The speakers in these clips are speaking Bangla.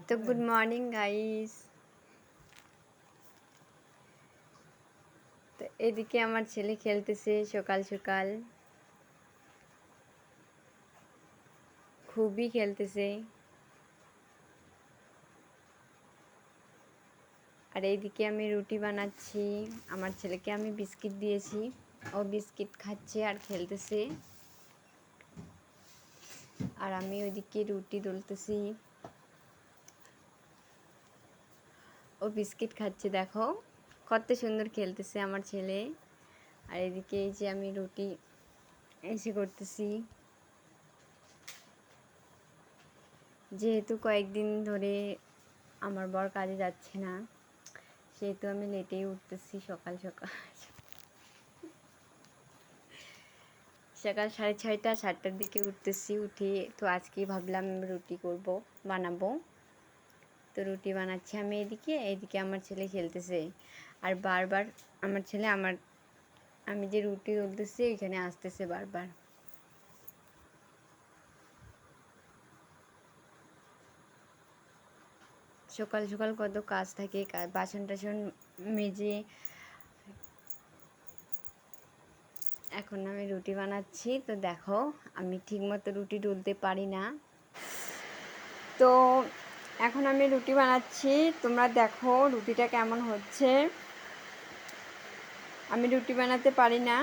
তো গুড মর্নিং গাইস। তো এদিকে আমার ছেলে খেলতেছে সকাল সকাল, খুবই খেলতেছে। আর এইদিকে আমি রুটি বানাচ্ছি, আমার ছেলেকে আমি বিস্কিট দিয়েছি, ও বিস্কিট খাচ্ছে আর খেলতেছে। আর আমি ওইদিকে রুটি ডলতেছি, ও বিস্কিট খাচ্ছে। দেখো কত সুন্দর খেলতেছে আমার ছেলে। আর এদিকে এই যে আমি রুটি এসে করতেছি, যেহেতু কয়েকদিন ধরে আমার বর কাজে যাচ্ছে না, সেহেতু আমি লেটেই উঠতেছি। সকাল সকাল 6:30 7টার দিকে উঠতেছি। উঠে তো আজকে ভাবলাম রুটি বানাবো। তো রুটি বানাচ্ছি আমি এইদিকে আমার ছেলে খেলতেছে। আর বারবার আমার ছেলে আমি যে রুটি তুলতেছি এখানে আসতেছে বারবার। সকাল সকাল কত কাজ থাকে, বাসন টাসন মেজে এখন আমি রুটি বানাচ্ছি। তো দেখো আমি ঠিকমতো রুটি তুলতে পারি না, তো এখন আমি রুটি বানাচ্ছি। তোমরা দেখো রুটিটা কেমন হচ্ছে। আমি রুটি বানাতে পারি না,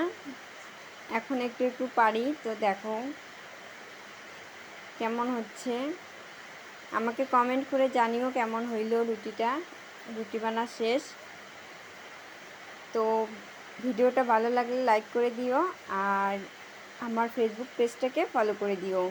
এখন একটু একটু পারি। তো দেখো কেমন হচ্ছে, আমাকে কমেন্ট করে জানিও কেমন হইল রুটিটা। রুটি বানা শেষ। তো ভিডিওটা ভালো লাগলে লাইক করে দিও, আর আমার ফেসবুক পেজটাকে ফলো করে দিও।